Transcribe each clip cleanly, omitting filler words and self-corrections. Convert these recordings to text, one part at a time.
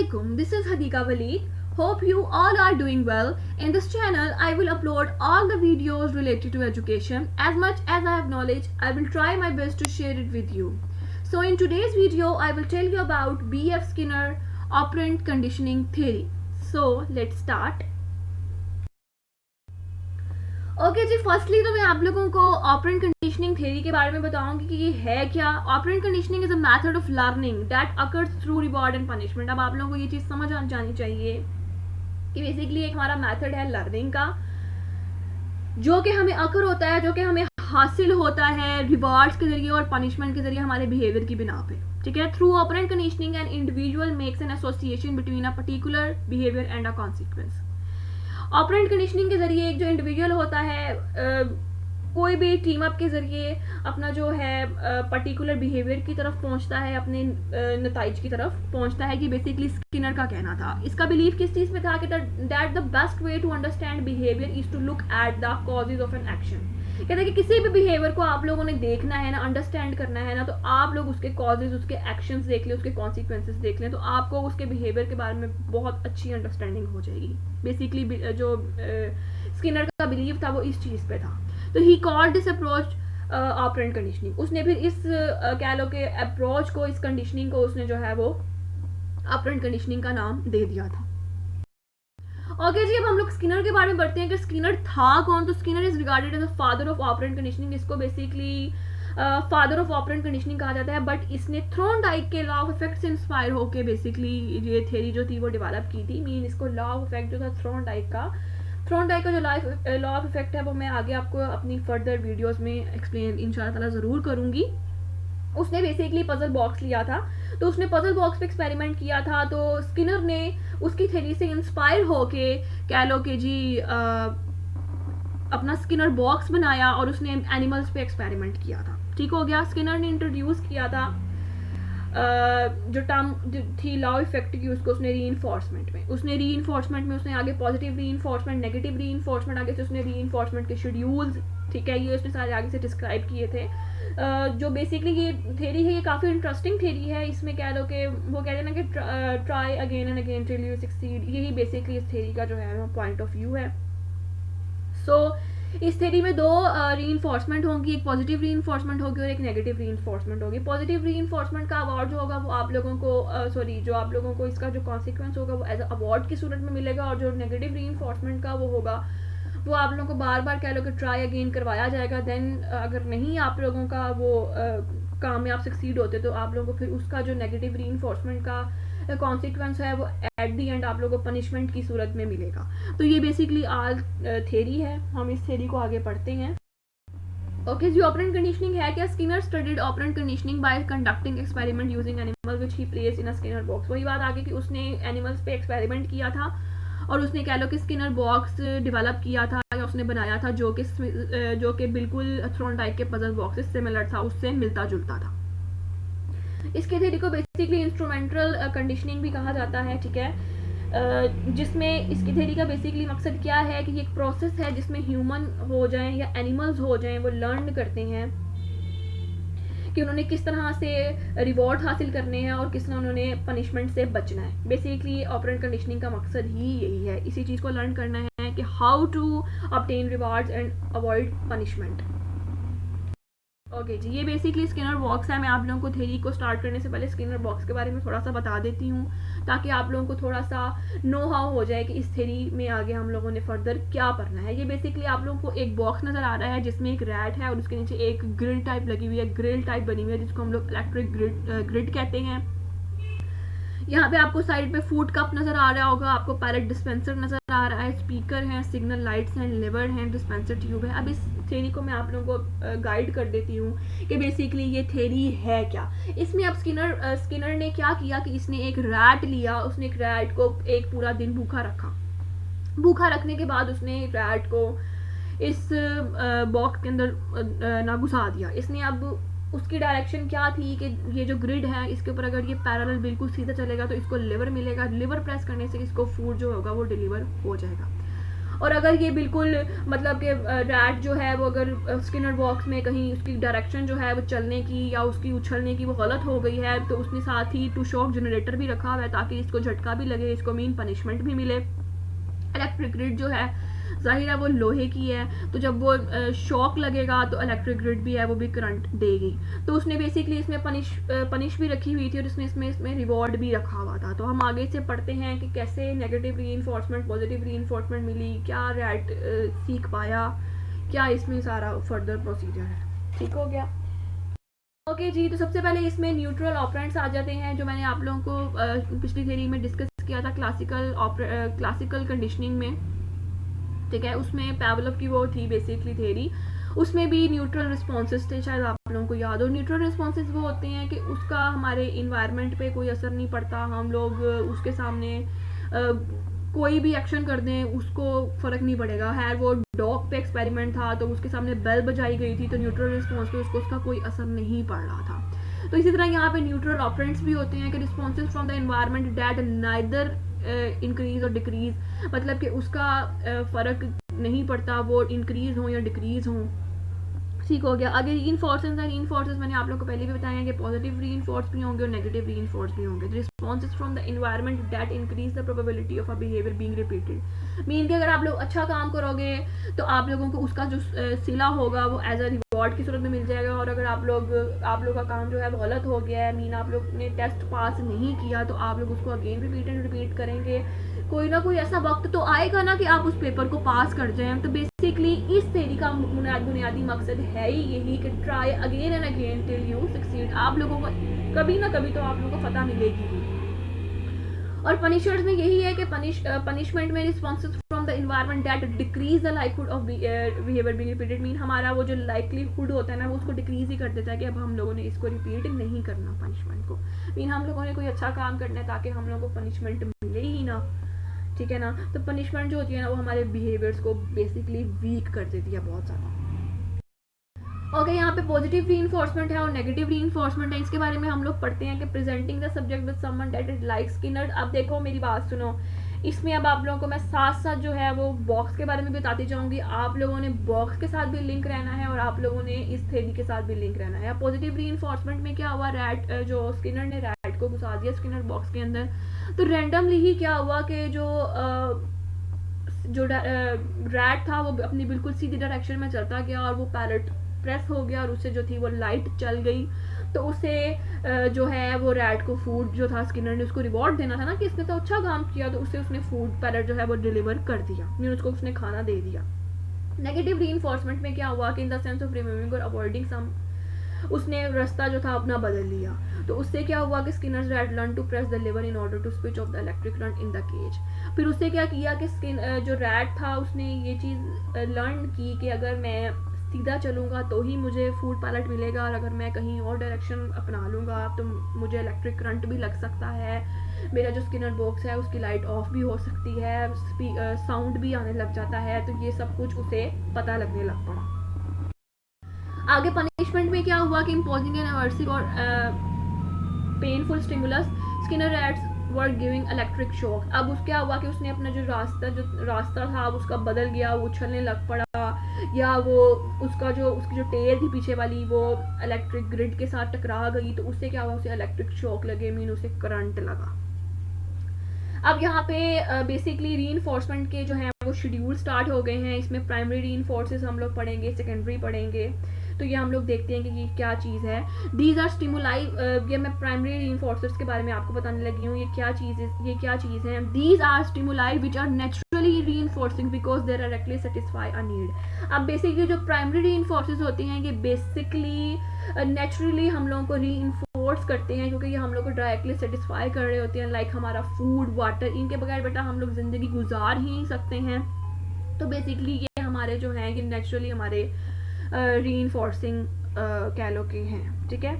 Assalamualaikum, this is Hadika Waleed. Hope you all are doing well. In this channel, I will upload all the videos related to education. As much as I have knowledge, I will try my best to share it with you. So in today's video, I will tell you about B.F. Skinner operant conditioning theory. So let's start. Okay जी, firstly तो मैं आप लोगों को operant conditioning theory के बारे में बताऊंगी कि ये है क्या. Operant conditioning is a method of learning that occurs through reward and punishment. अब आप लोगों को ये चीज़ समझ आ जानी चाहिए कि बेसिकली एक हमारा मेथड है लर्निंग का, जो कि हमें अकर होता है, जो कि हमें हासिल होता है रिवॉर्ड्स के जरिए और पनिशमेंट के जरिए हमारे बिहेवियर की बिना पे. ठीक है. Through operant conditioning an individual makes an association between a particular behaviour and a consequence. Operant conditioning के जरिए एक जो इंडिविजुअल होता है कोई भी टीम अप के जरिए अपना जो है पर्टिकुलर बिहेवियर की तरफ पहुंचता है, अपने नताइज की तरफ पहुंचता है. कि बेसिकली स्किनर का कहना था, इसका बिलीव किस चीज़ में था कि that the best way to understand behaviour is to look at the causes of an action. कहते हैं कि किसी भी बिहेवियर को आप लोगों ने देखना है ना, अंडरस्टैंड करना है ना, तो आप लोग उसके कॉजेज, उसके एक्शंस देख लें, उसके कॉन्सिक्वेंसेस देख लें, तो आपको उसके बिहेवियर के बारे में बहुत अच्छी अंडरस्टैंडिंग हो जाएगी. बेसिकली जो स्किनर का बिलीव था वो इस चीज़ पे था. तो he called this approach operant conditioning. उसने फिर इस कह लो के अप्रोच को, इस कंडीशनिंग को उसने जो है वो ऑपरेंट कंडीशनिंग का नाम दे दिया था. ओके जी, अब हम लोग स्किनर के बारे में बढ़ते हैं कि स्किनर था कौन. तो Skinner is regarded as a father of operant conditioning. इसको basically father of operant conditioning कहा जाता है. बट इसने थ्रोनडाइक के लॉ ऑफ इफेक्ट से इंस्पायर होकर बेसिकली ये थ्योरी जो थी वो डेवलप की थी. मीन इसको लॉ ऑफ इफेक्ट जो था थ्रोनडाइक का जो लॉ ऑफ इफेक्ट है वो मैं आगे आपको अपनी फर्दर वीडियोस में एक्सप्लेन इंशाल्लाह ज़रूर करूँगी. उसने बेसिकली पजल बॉक्स लिया था, तो उसने पजल बॉक्स पे एक्सपेरिमेंट किया था. तो स्किनर ने उसकी थ्योरी से इंस्पायर होके कह लो कि जी अपना स्किनर बॉक्स बनाया और उसने एनिमल्स पे एक्सपेरिमेंट किया था. ठीक हो गया. स्किनर ने इंट्रोड्यूस किया था जो टर्म थी लॉ इफेक्ट की, उसको उसने री इन्फोर्समेंट में उसने आगे पॉजिटिव री इन्फोर्समेंट, नेगेटिव री इन्फोर्समेंट, आगे से उसने री इन्फोर्समेंट के शेड्यूल्स, ठीक है, ये उसने सारे आगे से डिस्क्राइब किए थे. जो बेसिकली ये थ्योरी है ये काफ़ी इंटरेस्टिंग थ्योरी है. इसमें कह लो कि वो कहते हैं ना कि try again and again till you succeed. यही बेसिकली इस थ्योरी का जो है वो पॉइंट ऑफ व्यू है. सो इस थ्योरी में दो री इन्फोर्समेंट होंगी, एक पॉजिटिव री इन्फोर्समेंट होगी और एक नेगेटिव री इन्फोर्समेंट होगी. पॉजिटिव री इन्फोर्समेंट का अवार्ड जो होगा वो आप लोगों को जो आप लोगों को इसका जो कॉन्सिक्वेंस होगा वो एज अवार्ड की सूरत में मिलेगा. और जो नेगेटिव री इन्फोर्समेंट का वो होगा वो आप लोगों को बार बार कह लो कि ट्राई अगेन करवाया जाएगा. देन अगर नहीं आप लोगों का वो काम में आप सक्सीड होते तो आप लोगों को फिर उसका जो नेगेटिव री इन्फोर्समेंट का कॉन्सिक्वेंस है वो एट दी एंड आप लोगों को पनिशमेंट की सूरत में मिलेगा. तो ये बेसिकली आल थ्योरी है. हम इस थ्योरी को आगे पढ़ते हैं. ओके जी, ऑपरेंट कंडीशनिंग है क्या. Skinner studied operant conditioning bye conducting experiment using animal which he placed in a Skinner box. वही बात आगे कि उसने एनिमल्स पे एक्सपेरिमेंट किया था और उसने कह लो कि स्किनर बॉक्स डेवलप किया था या उसने बनाया था जो कि बिल्कुल थ्रोनडाइक के पजल बॉक्स से सिमिलर था, उससे मिलता जुलता था. इसके थ्योरी को बेसिकली इंस्ट्रूमेंटल कंडीशनिंग भी कहा जाता है. ठीक है. जिसमें इसकी थ्योरी का बेसिकली मकसद क्या है कि ये एक प्रोसेस है जिसमें ह्यूमन हो जाएं या एनिमल्स हो जाएं, वो लर्न करते हैं कि उन्होंने किस तरह से रिवॉर्ड हासिल करने हैं और किस तरह उन्होंने पनिशमेंट से बचना है. बेसिकली ऑपरेंट कंडीशनिंग का मकसद ही यही है, इसी चीज़ को लर्न करना है कि how to obtain rewards and avoid punishment. Okay जी, ये बेसिकली स्किनर बॉक्स है. मैं आप लोगों को थ्योरी को स्टार्ट करने से पहले स्किनर बॉक्स के बारे में थोड़ा सा बता देती हूँ ताकि आप लोगों को थोड़ा सा नो हाउ हो जाए कि इस थ्योरी में आगे हम लोगों ने फर्दर क्या पढ़ना है. ये बेसिकली आप लोगों को एक बॉक्स नज़र आ रहा है जिसमें एक रैट है और उसके नीचे एक ग्रिल टाइप लगी हुई है, ग्रिल टाइप बनी हुई है जिसको हम लोग इलेक्ट्रिक ग्रिड कहते हैं. यहाँ पे आपको साइड पे फूड कप नज़र आ रहा होगा, आपको पैलेट डिस्पेंसर नज़र आ रहा है, स्पीकर हैं, सिग्नल लाइट्स हैं, लिवर हैं, डिस्पेंसर ट्यूब है. अब इस थ्योरी को मैं आप लोगों को गाइड कर देती हूँ कि बेसिकली ये थ्योरी है क्या. इसमें अब स्किनर ने क्या किया कि इसने एक रैट लिया, उसने एक रैट को एक पूरा दिन भूखा रखा. भूखा रखने के बाद उसने रैट को इस बॉक्स के अंदर ना घुसा दिया. इसने अब उसकी डायरेक्शन क्या थी कि ये जो ग्रिड है इसके ऊपर अगर ये पैरेलल बिल्कुल सीधा चलेगा तो इसको लिवर मिलेगा. लिवर प्रेस करने से इसको फूड जो होगा वो डिलीवर हो जाएगा. और अगर ये बिल्कुल मतलब कि रैट जो है वो अगर स्किनर बॉक्स में कहीं उसकी डायरेक्शन जो है वो चलने की या उसकी उछलने की वो गलत हो गई है, तो उसने साथ ही टू शॉक जनरेटर भी रखा हुआ है ताकि इसको झटका भी लगे, इसको मीन पनिशमेंट भी मिले। इलेक्ट्रिक ग्रिड जो है जाहिर है वो लोहे की है, तो जब वो शॉक लगेगा तो इलेक्ट्रिक ग्रिड भी है वो भी करंट देगी। तो उसने बेसिकली इसमें पनिश भी रखी हुई थी और इसमें रिवॉर्ड भी रखा हुआ था। तो हम आगे से पढ़ते हैं कि कैसे नेगेटिव रीइंफोर्समेंट पॉजिटिव रीइंफोर्समेंट मिली, क्या रैट सीख पाया, क्या इसमें सारा फर्दर प्रोसीजर है। ठीक हो गया? ओके जी, तो सबसे पहले इसमें न्यूट्रल ऑपरेंट्स आ जाते हैं, जो मैंने आप लोगों को पिछली थ्योरी में डिस्कस किया था क्लासिकल कंडीशनिंग में। ठीक है, उसमें पैवलव की वो थी बेसिकली थ्योरी, उसमें भी न्यूट्रल रिस्पॉन्सेज थे, शायद आप लोगों को याद हो। न्यूट्रल रिस्पॉन्सेज वो होते हैं कि उसका हमारे इन्वायरमेंट पे कोई असर नहीं पड़ता, हम लोग उसके सामने कोई भी एक्शन कर दें उसको फ़र्क नहीं पड़ेगा। है वो डॉग पे एक्सपेरिमेंट था तो उसके सामने बेल बजाई गई थी तो न्यूट्रल रिस्पॉन्स पे उसका कोई असर नहीं पड़ रहा था। तो इसी तरह यहाँ पे न्यूट्रल ऑपरेंट्स भी होते हैं कि responses from the environment that neither increase और डिक्रीज, मतलब कि उसका फ़र्क नहीं पड़ता वो इंक्रीज हो या डिक्रीज हो। ठीक हो गया? आगे रीइंफोर्सेस है। रीइंफोर्सेस मैंने आप लोग को पहले भी बताया है कि पॉजिटिव रीइंफोर्स भी होंगे और नेगेटिव रीइंफोर्स भी होंगे। Responses from the environment that increase the probability of a behaviour being repeated, mean कि अगर आप लोग अच्छा काम करोगे तो आप लोगों को उसका जो सिला होगा वो एज अ रिवॉर्ड की सूरत में मिल जाएगा, और अगर आप लोग का काम जो है वो गलत हो गया है, मीन आप लोग ने टेस्ट पास नहीं किया, तो आप लोग उसको अगेन रिपीट करेंगे। कोई ना कोई ऐसा वक्त तो आएगा ना कि आप उस पेपर को पास कर जाएं। तो बेसिकली इस थ्योरी का बुनियादी मकसद है ही यही कि try again and again till you succeed. आप लोगों को कभी ना कभी तो आप लोगों को फतह मिलेगी ही। और पनिशर्स में यही है कि पनिशमेंट में responses from the environment that decrease the likelihood of behaviour being repeated, mean हमारा वो जो लाइकलीहुड होता है ना वो उसको डिक्रीज ही कर देता है कि अब हम लोगों ने इसको रिपीट नहीं करना पनिशमेंट को। मीन हम लोगों ने कोई अच्छा काम करना है ताकि हम लोगों को पनिशमेंट मिले ही ना। ठीक है ना? तो पनिशमेंट जो होती है ना वो हमारे बिहेवियर्स को बेसिकली वीक कर देती है बहुत ज़्यादा। ओके, यहाँ पे पॉजिटिव रीइंफोर्समेंट है और नेगेटिव रीइंफोर्समेंट है। इसके बारे में हम लोग पढ़ते हैं कि presenting the subject with someone that is like Skinner. अब देखो मेरी बात सुनो, इसमें अब आप लोगों को मैं साथ साथ जो है वो बॉक्स के बारे में बताती जाऊंगी। आप लोगों ने बॉक्स के साथ भी लिंक रहना है और आप लोगों ने इस थ्योरी के साथ भी लिंक रहना है। पॉजिटिव रीइंफोर्समेंट में क्या हुआ, रैट जो स्किनर ने रैट को घुसा दिया स्किनर बॉक्स के अंदर, तो रैंडमली ही क्या हुआ कि जो रैट था वो अपनी बिल्कुल सीधी डायरेक्शन में चलता गया और वो पैलेट प्रेस हो गया और उससे जो थी वो लाइट चल गई। तो उसे जो है वो रैट को फूड जो था, स्किनर ने उसको रिवॉर्ड देना था ना कि इसने तो अच्छा काम किया, तो उसने फूड पैलेट जो है वो डिलीवर कर दिया, मीन उसको उसने खाना दे दिया। नेगेटिव रीइंफोर्समेंट में क्या हुआ कि in the sense of removing और अवॉइडिंग सम, उसने रास्ता जो था अपना बदल लिया। तो उससे क्या हुआ कि Skinner's rat learn to press the lever in order to switch off the electric current in the cage. फिर उससे क्या किया कि जो रैट था उसने ये चीज़ लर्न की कि अगर मैं सीधा चलूँगा तो ही मुझे फूड पैलेट मिलेगा, और अगर मैं कहीं और डायरेक्शन अपना लूँगा तो मुझे इलेक्ट्रिक करंट भी लग सकता है, मेरा जो स्किनर बॉक्स है उसकी लाइट ऑफ भी हो सकती है, साउंड भी आने लग जाता है। तो ये सब कुछ उसे पता लगने लग पड़ा। आगे पनिशमेंट में क्या हुआ कि इम्पोजिंग एन एवर्सिव और painful stimulus, Skinner rats were giving electric shock. अब उस क्या हुआ कि उसने अपना जो रास्ता था उसका बदल गया, वो उछलने लग पड़ा, या वो उसकी जो टेल थी पीछे वाली वो इलेक्ट्रिक ग्रिड के साथ टकरा गई। तो उससे क्या हुआ, उसे इलेक्ट्रिक शॉक लगे, मीन उसे करंट लगा। अब यहाँ पे बेसिकली रीइंफोर्समेंट के जो है वो शेड्यूल स्टार्ट हो गए हैं। इसमें प्राइमरी रीइंफोर्सेस हम लोग पढ़ेंगे, सेकेंडरी पढ़ेंगे। तो ये हम लोग देखते हैं कि ये क्या चीज़ है। दीज आर स्टिमुलाई, ये मैं प्राइमरी रीइंफोर्सर्स के बारे में आपको बताने लगी हूँ। ये क्या चीज़ है। These are stimuli which are naturally reinforcing because they directly satisfy a need. अब बेसिकली जो प्राइमरी रीइंफोर्सेस होते हैं ये बेसिकली नेचुरली हम लोगों को रीइंफोर्स करते हैं क्योंकि ये हम लोग को डायरेक्टली सेटिस्फाई कर रहे होते हैं। लाइक हमारा फूड, वाटर, इनके बगैर बेटा हम लोग ज़िंदगी गुजार ही नहीं सकते हैं। तो बेसिकली ये हमारे जो हैं ये नेचुरली हमारे रीइंफोर्सिंग कह लो के हैं। ठीक है,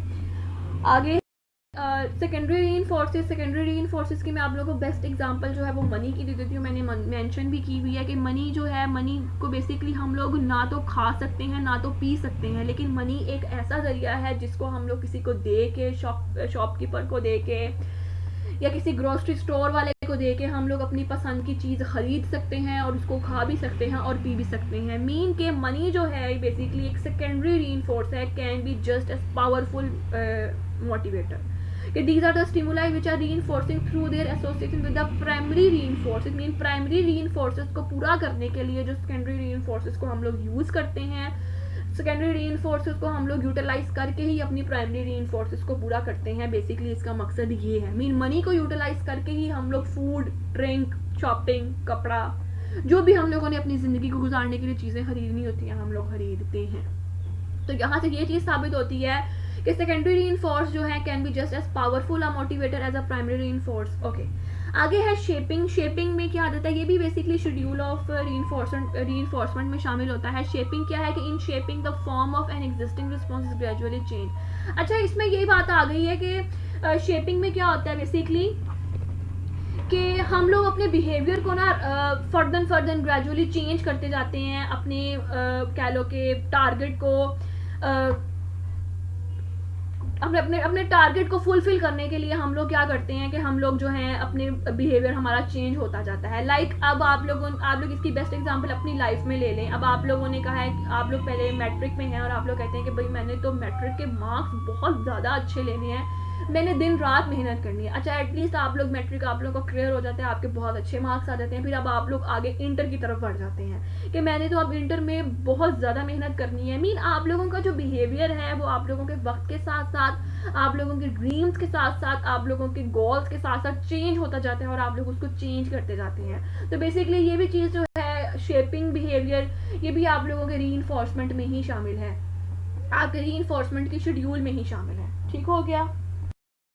आगे सेकेंडरी रीइंफोर्सेस की मैं आप लोगों को बेस्ट एग्जांपल जो है वो मनी की दे देती हूँ। मैंने मेंशन भी की हुई है कि मनी जो है, मनी को बेसिकली हम लोग ना तो खा सकते हैं ना तो पी सकते हैं, लेकिन मनी एक ऐसा जरिया है जिसको हम लोग किसी को दे के, शॉपकीपर को दे के या किसी ग्रोसरी स्टोर वाले को दे के हम लोग अपनी पसंद की चीज़ ख़रीद सकते हैं और उसको खा भी सकते हैं और पी भी सकते हैं। मीन के मनी जो है बेसिकली एक सेकेंडरी रीइंफोर्स है, can be just as powerful motivator. These are the stimuli which are reinforcing through their association with the primary reinforces। Mean primary reinforces को पूरा करने के लिए जो सेकेंडरी reinforces को हम लोग यूज़ करते हैं, सेकेंडरी रीइंफोर्सेस को हम लोग यूटिलाइज करके ही अपनी प्राइमरी रीइंफोर्सेस को पूरा करते हैं। बेसिकली इसका मकसद ये है, मीन मनी को यूटिलाइज करके ही हम लोग फूड, ड्रिंक, शॉपिंग, कपड़ा, जो भी हम लोगों ने अपनी ज़िंदगी को गुजारने के लिए चीज़ें खरीदनी होती हैं हम लोग खरीदते हैं। तो यहाँ से ये चीज़ साबित होती है कि सेकेंडरी रीइंफोर्स जो है can be just as powerful a motivator as a primary reinforcer. Okay, आगे है शेपिंग। शेपिंग में क्या आता है, ये भी बेसिकली शेड्यूल ऑफ रीइंफोर्समेंट में शामिल होता है। शेपिंग क्या है कि in shaping the form of an existing response is gradually change. अच्छा, इसमें यही बात आ गई है कि शेपिंग में क्या होता है बेसिकली कि हम लोग अपने बिहेवियर को ना फर्दर ग्रेजुअली चेंज करते जाते हैं। अपने कह लो कि टारगेट को अपने टारगेट को फुलफिल करने के लिए हम लोग क्या करते हैं कि हम लोग जो है अपने बिहेवियर हमारा चेंज होता जाता है। अब आप लोग इसकी बेस्ट एग्जांपल अपनी लाइफ में ले लें। अब आप लोगों ने कहा है कि आप लोग पहले मैट्रिक में हैं और आप लोग कहते हैं कि भाई मैंने तो मैट्रिक के मार्क्स बहुत ज़्यादा अच्छे लेने हैं, मैंने दिन रात मेहनत करनी है। अच्छा, एटलीस्ट आप लोग मैट्रिक आप लोग का क्लियर हो जाता है, आपके बहुत अच्छे मार्क्स आ जाते हैं। फिर अब आप लोग आगे इंटर की तरफ बढ़ जाते हैं कि मैंने तो अब इंटर में बहुत ज़्यादा मेहनत करनी है। मीन आप लोगों का जो बिहेवियर है वो आप लोगों के वक्त के साथ साथ, आप लोगों के ड्रीम्स के साथ साथ, आप लोगों के गोल्स के साथ साथ चेंज होता जाता है और आप लोग उसको चेंज करते जाते हैं। तो बेसिकली ये भी चीज़ जो है शेपिंग बिहेवियर, ये भी आप लोगों के रीइंफोर्समेंट में ही शामिल है, आपके रीइंफोर्समेंट की शेड्यूल में ही शामिल है। ठीक हो गया।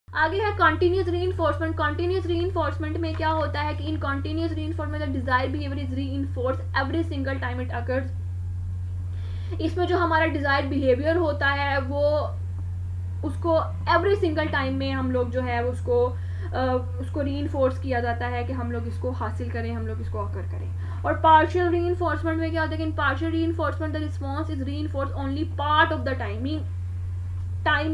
आगे है कॉन्टिन्यूस रीइंफोर्समेंट। कॉन्टिन्यूस रीइंफोर्समेंट में क्या होता है कि in continuous reinforcement the desire behaviour is reinforce every single time it occurs. इसमें जो हमारा डिजायर बिहेवियर होता है वो उसको एवरी सिंगल टाइम में हम लोग जो है उसको रीइंफोर्स किया जाता है कि हम लोग इसको हासिल करें, हम लोग इसको अकर करें। और पार्शियल रीइंफोर्समेंट में क्या होता है कि in partial reinforcement the response is reinforce only part of the time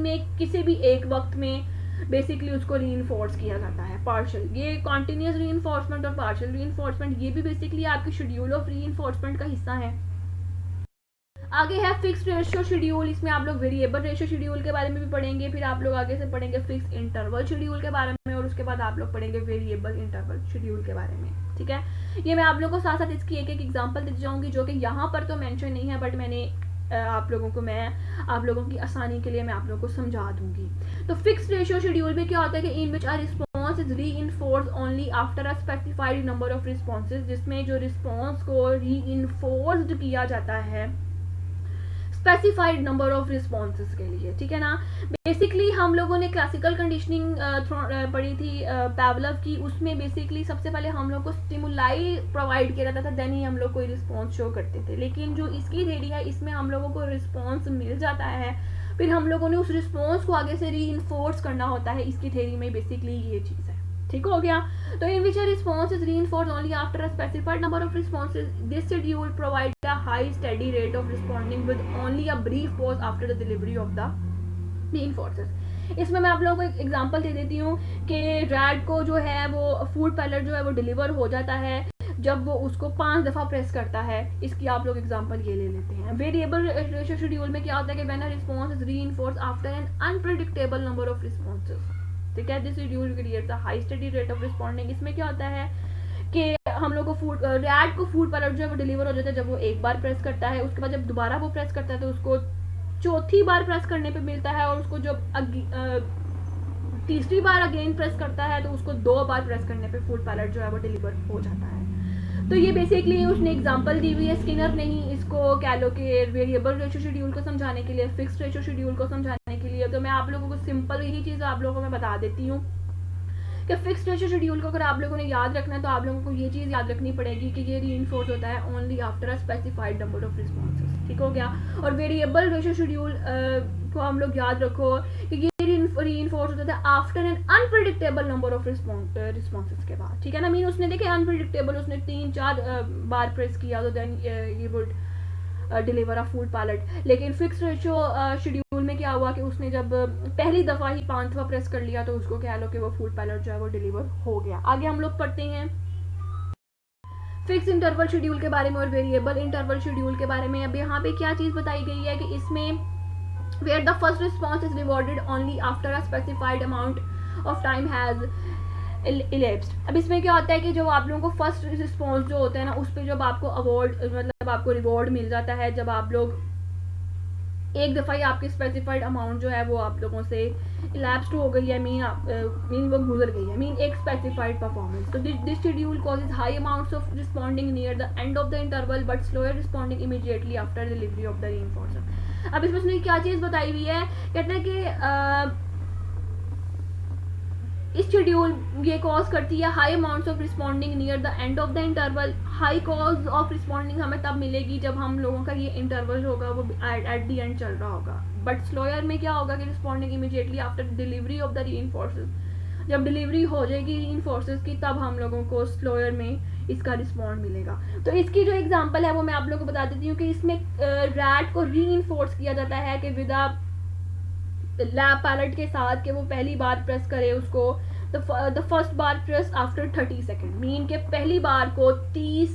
में किसी भी एक वक्त में बेसिकली उसको रीइंफोर्स किया जाता है। पार्शियल, ये कॉन्टिन्यूस रीइंफोर्समेंट और पार्शियल रीइंफोर्समेंट ये भी बेसिकली आपके शेड्यूल ऑफ रीइंफोर्समेंट का हिस्सा है। आगे है फिक्स्ड रेशियो शेड्यूल। इसमें आप लोग वेरिएबल रेशियो शेड्यूल के बारे में भी पढ़ेंगे, फिर आप लोग आगे से पढ़ेंगे फिक्स इंटरवल शेड्यूल के बारे में और उसके बाद आप लोग पढ़ेंगे वेरिएबल इंटरवल शेड्यूल के बारे में। ठीक है, ये मैं आप लोगों को साथ साथ इसकी एक एक एग्जांपल देती जाऊंगी जो कि यहाँ पर तो मेंशन नहीं है, बट मैं आप लोगों की आसानी के लिए मैं आप लोगों को समझा दूंगी। तो फिक्स्ड रेशियो शेड्यूल में क्या होता है कि in which are response is reinforce only after a specified number of responses, जिसमें जो रिस्पॉन्स को रीइंफोर्स्ड किया जाता है स्पेसिफाइड नंबर ऑफ रिस्पॉन्सेज के लिए। ठीक है ना। बेसिकली हम लोगों ने क्लासिकल कंडीशनिंग पढ़ी थी पावलोव की, उसमें बेसिकली सबसे पहले हम लोग को स्टिमुलाई प्रोवाइड किया जाता था, देन ही हम लोग कोई रिस्पॉन्स शो करते थे। लेकिन जो इसकी थ्योरी है इसमें हम लोगों को रिस्पॉन्स मिल जाता है, फिर हम लोगों ने उस रिस्पॉन्स को आगे से रीइंफोर्स करना होता है। इसकी थ्योरी में बेसिकली ये चीज़ है। ठीक हो गया। तो in which response is reinforced only after a specified number of responses, this schedule provide a high steady rate of responding with only a brief pause after the delivery of the reinforces. इसमें मैं आप लोगों को एक example दे देती हूँ कि rat को जो है वो फूड पैलेट जो है वो डिलीवर हो जाता है जब वो उसको 5 दफ़ा प्रेस करता है। इसकी आप लोग एग्जांपल ये ले लेते हैं। वेरिएबल रेशियो शेड्यूल में क्या होता है कि when a response is reinforced after an unpredictable number of responses, ठीक है, this schedule creates a high steady rate of responding. इसमें क्या होता है कि हम लोग को रैट को फूड पैलेट जो है वो डिलीवर हो जाता है जब वो एक बार प्रेस करता है, उसके बाद जब दोबारा वो प्रेस करता है तो उसको चौथी बार प्रेस करने पे मिलता है, और उसको जब तीसरी बार अगेन प्रेस करता है तो उसको 2 बार प्रेस करने पे फूड पैलेट जो है वो डिलीवर हो जाता है। तो ये बेसिकली उसने एग्जांपल दी हुई है, स्किनर ने ही इसको कह लो कि वेरिएबल रेशियो शेड्यूल को समझाने के लिए, फिक्स्ड रेशियो शेड्यूल को समझाने के लिए। तो मैं आप लोगों को सिंपल यही चीज़ आप लोगों को मैं बता देती हूँ कि फिक्स्ड रेशियो शेड्यूल को अगर आप लोगों ने याद रखना है तो आप लोगों को ये चीज़ याद रखनी पड़ेगी कि ये रीइंफोर्स होता है only after a specified number of responses. ठीक हो गया। और वेरिएबल रेशियो शेड्यूल को हम लोग याद रखो कि ये रीइंफोर्स होता है after an unpredictable number of responses के बाद। ठीक है ना। मीन उसने देखे अनप्रेडिक्टेबल, उसने 3-4 बार प्रेस किया तो देन ये would deliver a food pellet. लेकिन फिक्स्ड रेशियो शेड्यूल में क्या क्या हुआ कि उसने जब पहली दफ़ा ही 5 दफ़ा प्रेस कर लिया तो उसको कह लो कि वो फूड पैलेट जो है वो डिलीवर हो गया। आगे हम लोग पढ़ते हैं फिक्स इंटरवल शेड्यूल के बारे में और वेरिएबल इंटरवल शेड्यूल के बारे में। अब यहाँ पे क्या चीज़ बताई गई है कि इसमें where the first response is rewarded only after a specified amount of time has elapsed। अब इसमें क्या होता है कि जो आप लोगों को फर्स्ट रिस्पॉन्स जो होता है ना उस पर जब आपको अवार्ड मतलब आपको रिवॉर्ड मिल जाता है, जब आप लोग एक दफ़ा ही आपकी स्पेसिफाइड अमाउंट जो है वो आप लोगों से इलैप्स्ड हो गई है, मीन वो गुजर गई है, मीन एक स्पेसिफाइड परफॉर्मेंस। तो this schedule causes high amounts of responding near the end of the interval but slower responding immediately after delivery of the reinforcer. अब इसमें उसने क्या चीज़ बताई हुई है, कहते हैं कि इस शेड्यूल ये कॉज करती है high amounts of responding near the end of the interval. High cause of responding हमें तब मिलेगी जब हम लोगों का ये इंटरवल होगा वो एट द एंड चल रहा होगा। बट स्लोअर में क्या होगा कि responding immediately after delivery of the reinforces, जब डिलीवरी हो जाएगी रीइंफोर्सेस की तब हम लोगों को स्लोअर में इसका रिस्पॉन्ड मिलेगा। तो इसकी जो एग्जांपल है वो मैं आप लोगों को बता देती हूँ कि इसमें रैट को रीइंफोर्स किया जाता है कि विदा लैब पैलेट के साथ कि वो पहली बार प्रेस करे उसको the first bar press after 30 second, mean के पहली बार को 30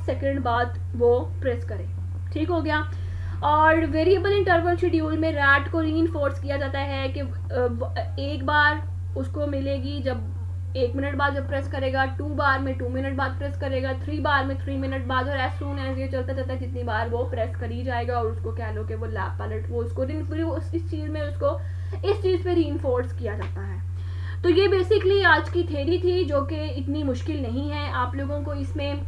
सेकेंड बाद वो प्रेस करे। ठीक हो गया। और वेरिएबल इंटरवल शेड्यूल में रैट को रीइंफोर्स किया जाता है कि एक बार उसको मिलेगी जब 1 मिनट बाद जब प्रेस करेगा, 2 बार में 2 मिनट बाद प्रेस करेगा, 3 बार में 3 मिनट बाद, और एज सून एज ये चलता जाता है जितनी बार वो प्रेस करी जाएगा और उसको कह लो कि वो लैब पैलेट वो उसको इस चीज़ में उसको इस चीज़ पे रीइंफोर्स किया जाता है। तो ये बेसिकली आज की थ्योरी थी जो कि इतनी मुश्किल नहीं है। आप लोगों को इसमें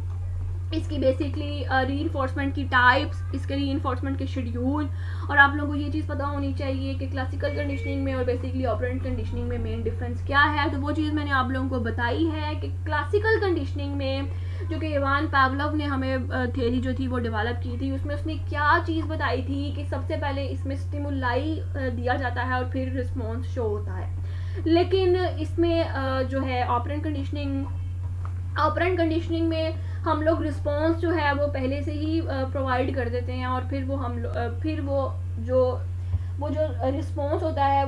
इसकी बेसिकली रीइंफोर्समेंट की टाइप्स, इसके रीइंफोर्समेंट के शेड्यूल, और आप लोगों को ये चीज़ पता होनी चाहिए कि क्लासिकल कंडीशनिंग में और बेसिकली ऑपरेंट कंडीशनिंग में मेन डिफरेंस क्या है। तो वो चीज़ मैंने आप लोगों को बताई है कि क्लासिकल कंडीशनिंग में जो कि इवान पावलोव ने हमें थ्योरी जो थी वो डेवलप की थी, उसमें उसने क्या चीज़ बताई थी कि सबसे पहले इसमें स्टिमुलाई दिया जाता है और फिर रिस्पॉन्स शो होता है। लेकिन इसमें जो है ऑपरेंट कंडीशनिंग में हम लोग रिस्पॉन्स जो है वो पहले से ही प्रोवाइड कर देते हैं और फिर वो जो रिस्पॉन्स होता है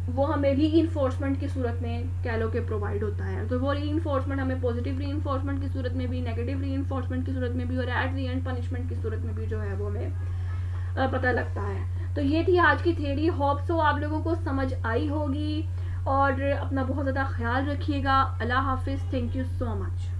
वो हमें रीइंफोर्समेंट की सूरत में कह लो कि प्रोवाइड होता है। तो वो रीइंफोर्समेंट हमें पॉजिटिव रीइंफोर्समेंट की सूरत में भी, नेगेटिव रीइंफोर्समेंट की सूरत में भी और एट द एंड पनिशमेंट की सूरत में भी जो है वो हमें पता लगता है। तो ये थी आज की थ्योरी। होप सो आप लोगों को समझ आई होगी और अपना बहुत ज़्यादा ख्याल रखिएगा। अल्लाह हाफिज़। Thank you so much.